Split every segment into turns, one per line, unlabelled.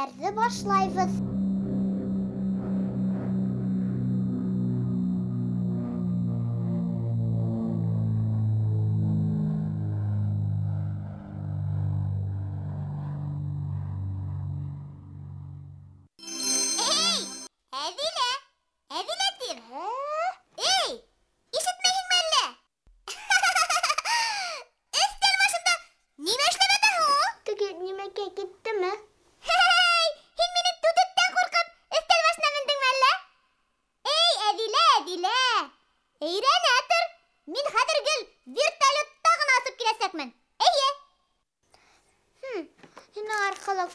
Сүрәттерді башлайбыз.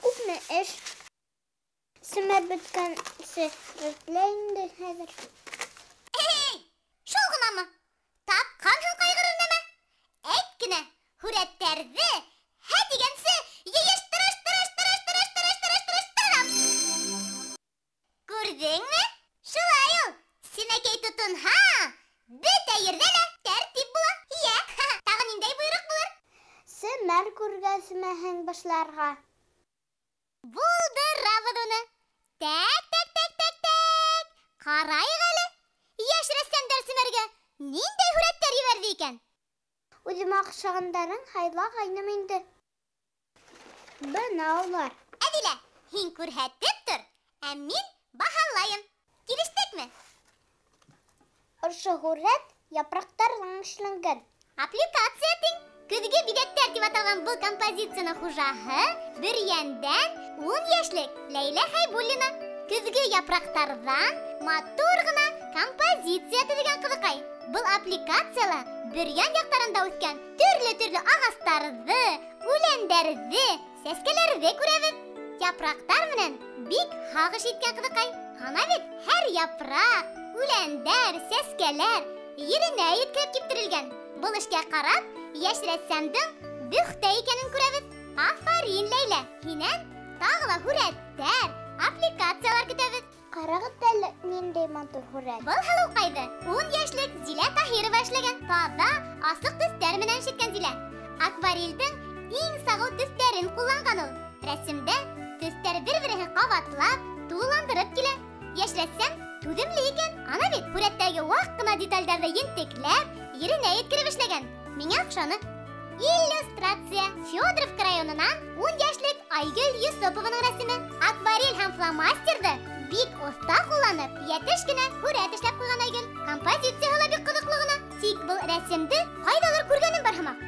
Күпме эш симер биткән сирәтләйнде хәзер.
Шул гынамы? Тапканһың кайгырыр нәмә? Әйт кенә, Хүрәттерде һә дигәнсе йыештырам. Күрдеңме? Шулай ул. Синәкәй тотынһа, бөтә ердә лә тәртип була. Я, тагы ниндәй буйрык булыр?
Симер күргәзмәһен башларга.
Булдырабыз уны. Так. Карайык әле. Яшь рәссамдар Симәргә ниндәй хүрәттәр ебәрде икән?
Үзем акчагандарын хайла гайным инде. Бына улар.
Әдилә, һин күрһәтеп тор, ә мин баһалайым. Килештекме?
Ошо хүрәт япрактардан эшләнгән.
Аппликация тиң. Көҙгө биҙәктәр дип аталған был композицияның хужаһы Бөрйәндән 10 йәшлек Ләйлә Хәйбуллина. Көҙгө япрактарҙан матур гына композиция төҙөгән ҡыҙыҡай. Был аппликацияла Бөрйән яҡтарында үҫкән төрлө ағастарҙы, үләндәрҙе, сәскәләрҙе күрәбеҙ. Япрактар менән бик һағыш иткән ҡыҙыҡай. Ана бит һәр япраҡ, үләндәр, сәскәләр еренә еткереп киптерелгән. Был эшкә ҡарап, йәш рәссамдың бөхтә икәнен күрәбеҙ. Афарин, Ләйлә, һинән тағы ла һүрәттәр, аппликациялар көтәбеҙ.
Ҡарағыҙ әле ниндәй матур һүрәт.
Был һылыуҡайҙы 10 йәшлек Зилә Таһирова эшләгән. Таҙа, асыҡ төҫтәр менән шиткән Зилә. Акварелдең иң сағыу төҫтәрен ҡулланған ул. Рәсемдә төҫтәр бер-береһен ҡабатлап, тулыландырып килә. Йәш рәссам түҙемле икән. Ана бит һүрәттәге ваҡ ҡына деталдәрҙе ентекләп, еренә еткереп эшләгән. Миңә оҡшаны. Иллюстрация. Федоровка районынан 10 йәшлек Айгөл Йосопованың рәсеме. Акварель һәм фломастерҙы бик оҫта ҡулланып, йәтеш кенә һүрәт эшләп ҡуйған Айгөл. Композицияһы ла бик ҡыҙыҡлы ғына. Тик был рәсемде ҡайҙалыр күргәнем бар һымаҡ.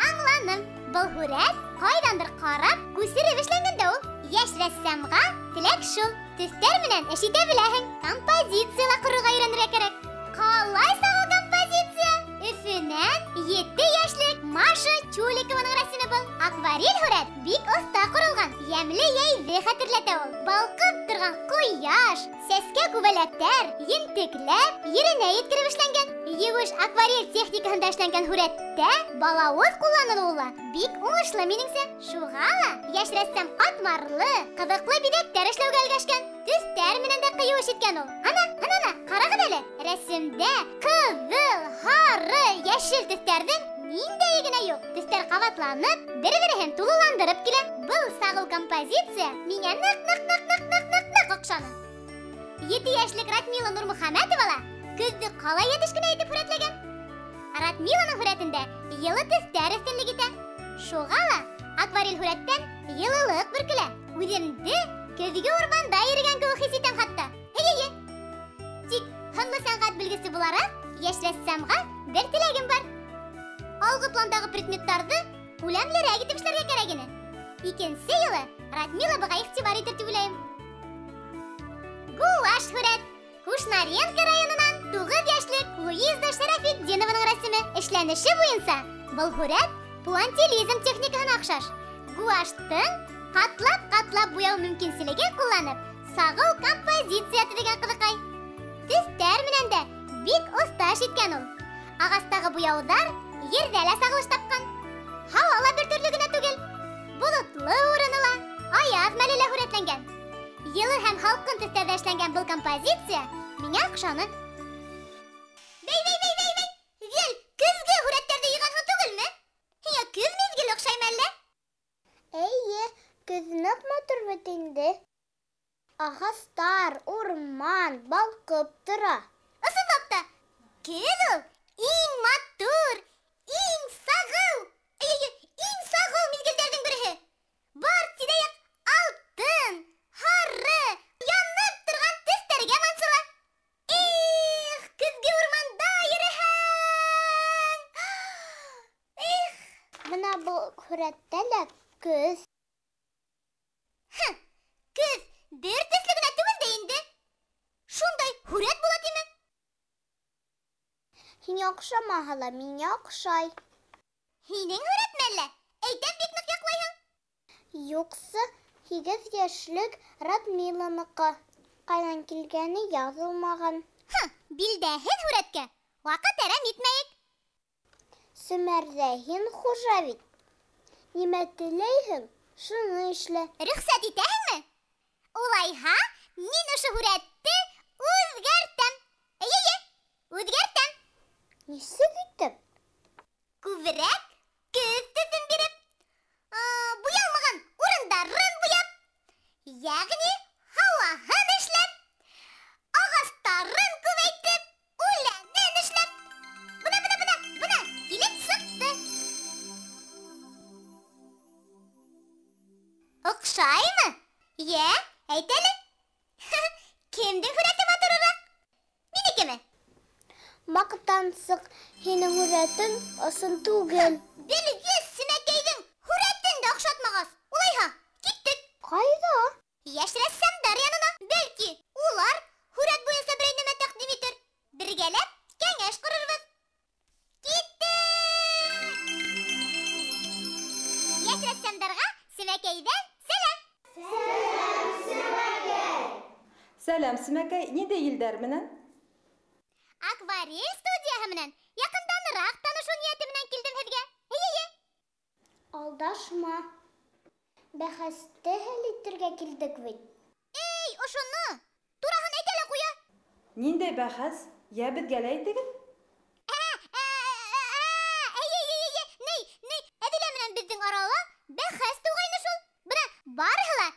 Аңланым. Был һүрәт ҡайҙандыр ҡарап, күсереп эшләнгән дә ул. Йәш рәссамға теләк шул. Төҫтәр менән эш итә беләһең. Композицияла ҡорорға өйрәнергә кәрәк. Ҡалай сағыу композиция. Өфөнән 7 йәшлек Маша Чуликованың рәсеме был. Акварель һүрәт бик оҫта ҡоролған. Йәмле йәйҙе хәтерләтә ул. Балҡып торған ҡояш, сәскә күбәләктәр ентекләп, еренә еткереп эшләнгән. Еүеш акварель техникаһында эшләнгән һүрәттә балауыҙ ҡулланылыуы бик уңышлы минеңсә. Шуға ла йәш рәссам ҡатмарлы, ҡыҙыҡлы биҙәктәр эшләүгә өлгәшкән. Төҫтәр менән дә ҡыйыу эш иткән ул. Ана, ҡарағыҙ әле. Рәсемдә ҡыҙыл, һары, йәшел төҫтәрҙең ниндәйе генә юҡ. Төҫтәр ҡабатланып, бер-береһен тулыландырып килә. Был сағыу композиция миңә ныҡ оҡшаны. 7 йәшлек Радмила Нурмөхәмәтова ла көҙҙө ҡалай йәтеш кенә итеп һүрәтләгән. Радмиланың һүрәтендә йылы төҫтәр өҫтөнлөк итә. Шуға ла акварель һүрәттән йылылыҡ бөркөлә. Үҙемде көҙгө урманда йөрөгән кеүек хис итәм хатта. Тик һынлы сәнғәт белгесе булараҡ, йәш рәссамға бер теләгем бар. Алғы пландағы предметтарҙы күләмлерәк итеп эшләргә кәрәк ине. Икенсе йылы Радмила быға иғтибар итер тип уйлайым. Гуаш һүрәт. Кушнаренко районынан 9 йәшлек Луиза Шарафетдинованың рәсеме. Эшләнеше буйынса, был һүрәт пуантилизм техникаһына оҡшаш. Гуаштың ҡатлап буяу мөмкинселеген ҡулланып, сағыу композиция төҙөгән ҡыҙыҡай. Төҫтәр менән дә бик оҫта эш иткән ул. Ағастағы буяуҙар ерҙә лә сағылыш тапҡан. Һауа ла бер төрлө генә түгел. Болотлы урыны ла, аяҙ мәле лә һүрәтләнгән. Йылы һәм һалҡын төҫтәрҙә эшләнгән был композиция миңә оҡшаны. Бәй! Гел, көҙгө һүрәттәрҙе йыйғанһың түгелме? Һиңә көҙ миҙгеле оҡшаймы әллә?
Эйе, көҙ ныҡ матур бит инде. Ағастар, урман, балқып тұра.
Ысынлапта, көз ул иң матур, иң сағыл, иң сағыл мизгелдердің бірі. Бар тидәяк алтын, һары, янып торган төстәргә мансыла. Эх, көзге урманда йөрәһәң. Эх,
Мына бұл күрәттәлә көз.
көз бер төсле генә түгел дә инде. Шундай һүрәт була тиме?
Һиңа оҡшамаһа ла миңә оҡшай.
Һинең һүрәтме әллә? Әйтәм бик ныҡ яҡлайһың.
Юҡсы, 8 йәшлек Радмиланыҡы. Ҡайҙан килгәне яҙылмаған.
Билдәһеҙ һүрәткә ваҡыт әрәм итмәйек.
Сөмәрҙә һин хужа бит. Нимә теләйһең, шуны эшлә.
Рөхсәт итәһеңме? Улайһа, мин ошо һүрәтте үҙгәртәм. Эйе, үҙгәртәм.
Нисек итеп?
Күберәк көҙ төҫөн биреп, буялмаған урындарын буяп, йәғни һауаһын эшләп, ағастарын күбәйтеп, үләнен эшләп. Бына, килеп сыҡты. Оҡшаймы? Йә, әйт әле. Кемдең һүрәте матурыраҡ? Минекеме?
Маҡтансыҡ, һинең һүрәтең ысын түгел.
Белгес Сөнәкәйҙең һүрәтен дә оҡшатмағас. Улайһа, киттек.
Ҡайҙа?
Йәш рәссамдар янына. Бәлки, улар һүрәт буйынса берәй нәмә тәҡдим итер. Бергәләп кәңәш ҡорорбоҙ. Киттек! Йәш рәссамдарға Сөнәкәйҙән сәләм.
Сәләм, Сімәкәй, ниндәй елдәр менән?
Акварель студияһы менән яҡынданыраҡ танышыу ниәте менән килдем һеҙгә. Эйе.
Алдашма. Бәхәсте хәл итергә килдек бит.
Эй, ошоно! Тураһын әйтә лә ҡуя.
Ниндәй бәхәс? Йә беҙгә лә әйтегеҙ.
Ней, Әҙилә менән беҙҙең арала бәхәс туғайны шул. Бына барыһы ла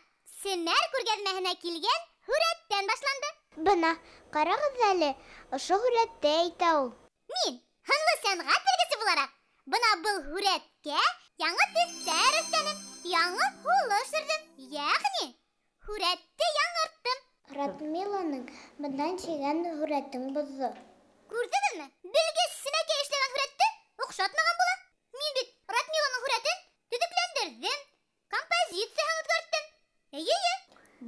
Семәр күргәҙмәһенә килгән һүрәттән башланды.
Бына, ҡарағыҙ әле, ошо һүрәтте әйтә ул.
Мин, һынлы сәнғәт белгесе булараҡ, бына был һүрәткә яңы төҫтәр өҫтәнем, яңы һулы сөрҙөм. Йәғни, һүрәтте яңырттым.
Радмиланың бындан тигән һүрәтен боҙҙо.
Күрҙегеҙме? Белгес Сөнәкәй эшләгән һүрәтте оҡшатмаған була. Мин бит Радмиланың һүрәтен төҙөкләндерҙем, композицияһын үҙгәрттем. Эйе.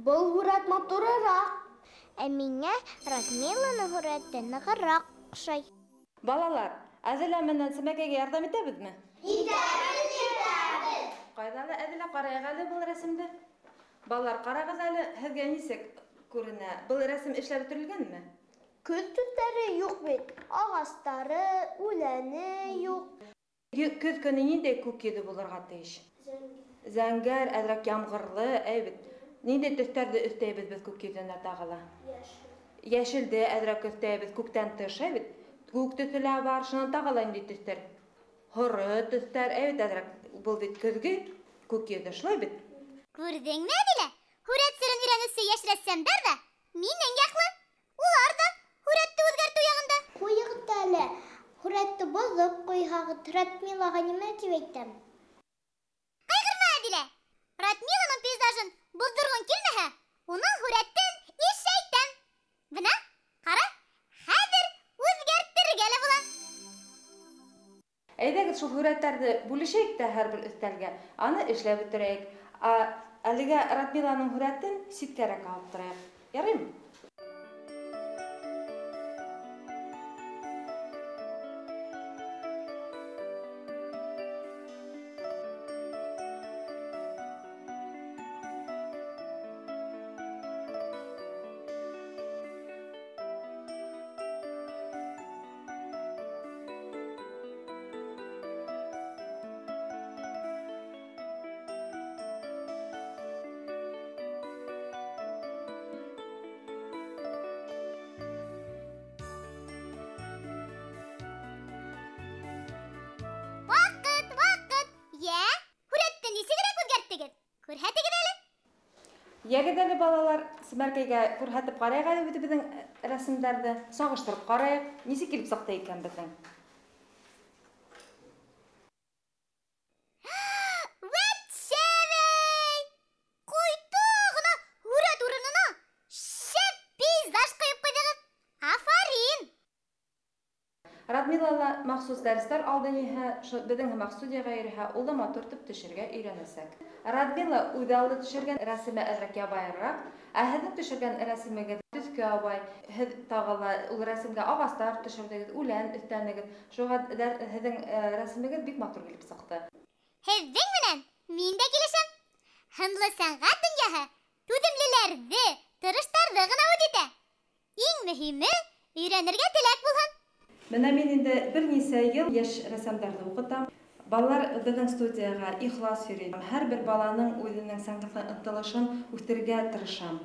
Был һүрәт матурыраҡ. Ә миңә Радмиланың һүрәте нығыраҡ оҡшай.
Балалар, Әҙелә менән Сімәкәйгә ярҙам итәбеҙме?
Итәбеҙ!
Ҡайҙа ла Әҙелә, ҡарайыҡ әле был рәсемде. Балалар, ҡарағыҙ әле, һеҙгә нисек күренә? Был рәсем эшләп бөтөрөлгәнме?
Көҙ төҫтәре юҡ бит. Ағастары, үләне юҡ.
Көҙ көнө ниндәй күк йөҙө булырға тейеш? Зәңгәр, әҙерәк ямғырлы, әйбет. Ниндәй төҫтәрҙе өҫтәйбеҙ беҙ күк йөҙөнә тағы ла? Йәшелде әҙерәк өҫтәйбеҙ күктән тыш, әйбет. Күк төҫө лә бар, шунан тағы ла ниндәй төҫтәр? Һоро төҫтәр, әйбет, әҙерәк. Был бит көҙгө күк йөҙө, шулай бит?
Күрҙеңме, Әҙилә? Һүрәт серен өйрәнеүсе йәш рәссамдар да минең яҡлы. Улар да һүрәтте үҙгәртеү яғында.
Ҡуйығыҙ әле. Һүрәтте боҙоп ҡуйһағыҙ, Радмилаға нимә тип әйтәм?
Ҡайғырма, Әҙилә. Радмиланың пейзажын боҙҙорғоң килмәһә, уның һүрәтен ишәйтәм. Бына, ҡара, хәҙер үҙгәртергә лә була.
Әйҙәгеҙ шул һүрәттәрҙе бүлешәйек тә һәр бер өҫтәлгә. Аны эшләп бөтөрәйек. Әлегә Радмиланың һүрәтен ситкәрәк алып торайыҡ. Яраймы? Ягедәле балалар Симәркәйгә күрһәтеп карайык әле бит безнең рәсемнәрне, сагыштырып карайык. Ничек килеп сыкты икән безнең? Радмилала махсус дәресләр алды ниһә, безнең махсудиягә йөрһә, ул да матур итеп төшергә өйрәнәсәк. Радмила үзе алды төшергән рәсеме әзрәк ябайрак, ә һезнең төшергән рәсемегез төскә абай. Һез тагыла ул рәсемгә агастар төшердегез, үлән өстәнегез. Шуңа һезнең рәсемегез бик матур килеп сыкты.
Һезнең менән мин дә килешәм. Һынлы сәнгать дөньяһы түземлеләрне, тырыштарны гына үдитә. Иң мөһиме өйрәнергә теләк булһын.
Менә мин инде бернисә ел яшь рәссамнарны укытам. Балалар безнең студияга ихлас йөри. Һәрбер баланың үзенең сәнгатькә ынтылышын үстерергә тырышам.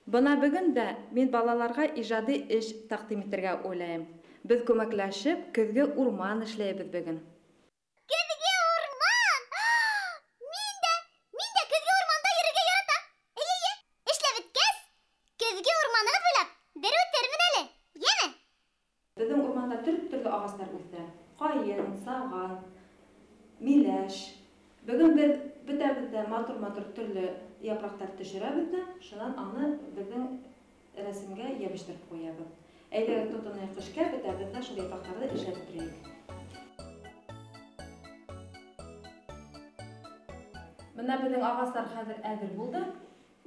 Бына бүген дә мин балаларга иҗади эш тәкъдим итәргә уйлыйм. Без күмәкләшеп көзге урман эшләйбез бүген.
Көзге урман! Мин дә көзге урманда йөрергә яратам. Әйе, эшләп беткәс, көзге урманны буйлап бер үтермен әле. Яме?
Безнең урманда төрле агачлар үсә. Каен, саган, миләш. Бүген без бөтәбез дә матур төрле япрактар төшерәбез дә, шуннан аны безнең рәсемгә ябыштырып куябыз. Әйдәгез тотынайык эшкә, бөтәбез дә шул япрактарны эшләп торыйк. Менә безнең агачлар хәзер әзер булды.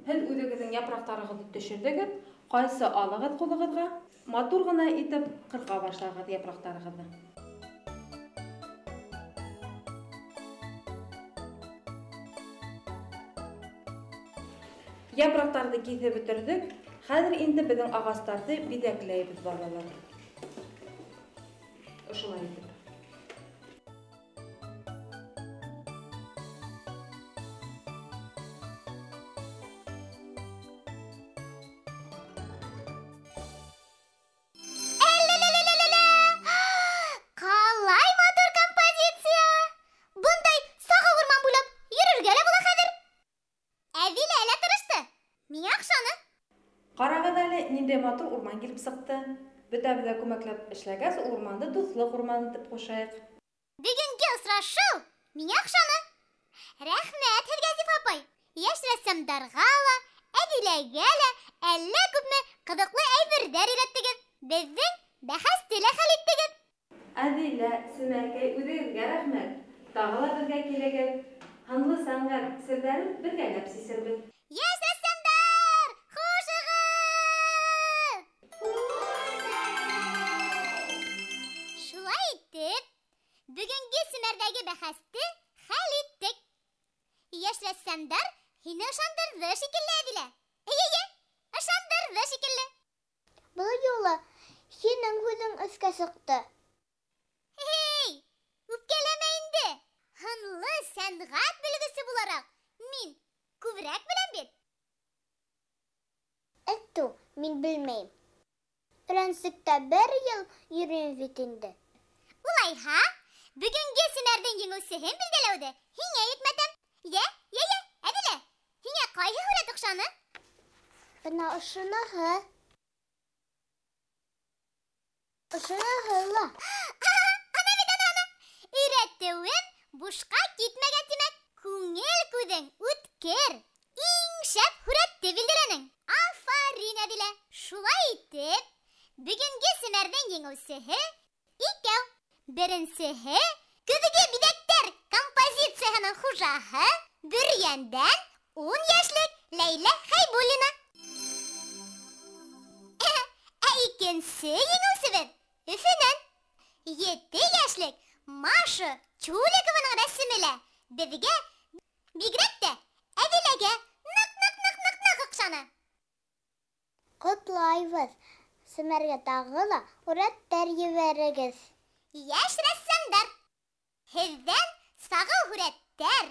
Һез үзегезнең япрактарыгызны төшердегез. Кайсы алыгыз кулыгызга? Матур гына итеп кырка башлагыз япрактарыгызны. Япрактарны кисеп бетердек. Хәзер инде безнең агачларны бидәкләйбез балалар. Ошолай итеп.
Қалай матур композиция! Bunday саға урман буйлап йөрергә лә була хәзер. Әзилә әле тырышты. Миңа акчаны.
Карагыз әле, ниндәй матур урман килеп сыкты. Бөтәбез дә күмәкләп эшләгәс, урманды дуслык урманы дип кушайык.
Бүгенге очрашу миңа акчаны. Рәхмәт һеҙгә, Зиф апай. Яшь рәссамдарга ла, Әдиләгә лә әллә күпме кызыклы әйберҙәр өйрәттегеҙ. Беҙҙең бәхәсте лә хәл иттегеҙ.
Әдилә, Симәркәй, үҙегеҙгә рәхмәт. Тағы ла беҙгә килегеҙ. Һынлы сәнгать серҙәрен бергәләп сисербеҙ.
Яшь рәссамдар, хушығыҙ! Шулай итеп, бүгенге Семәрдәге бәхәсте хәл иттек. Яшь рәссамдар һине ышандырҙы шикелле, Әдилә. Эйе, ышандырҙы шикелле.
Был юлы һинең һүҙең өскә сыҡты.
Эй, үпкәләмә инде. Һынлы сәнгать белгесе булараҡ мин күберәк беләм бит.
Әттү, мин белмәйем. Рәнсектә бер йыл йөрөйөм бит инде.
Улайһа, бүгенге Семәрдең еңеүсеһен билдәләүҙе һиңә йөкмәтәм. Әдилә, һиңә ҡайһы һүрәт оҡшаны?
Бына ошоноһо. Ошоноһо ла.
Ана. Өйрәтеүем бушҡа китмәгән тимәк. Күңел күҙең үткер. Иң шәп һүрәтте билдәләнең. Афарин, Әдилә. Шулай итеп, бүгенге Семәрдең еңеүсеһе икәү. Беренсеһе көҙгө биҙәктәр композицияһының хужаһы Бөрйәндән 10 йәшлек Ләйлә Хәйбуллина. Ә икенсе еңеүсебеҙ Өфөнән 7 йәшлек Маша Чуликованың рәсеме лә беҙгә бигерәк тә Әдиләгә ныҡ оҡшаны.
Ҡотлайбыҙ. Семәргә тағы ла һүрәттәр ебәрегеҙ.
Йәш рәссамдар, һеҙҙән сағыу һүрәттәр,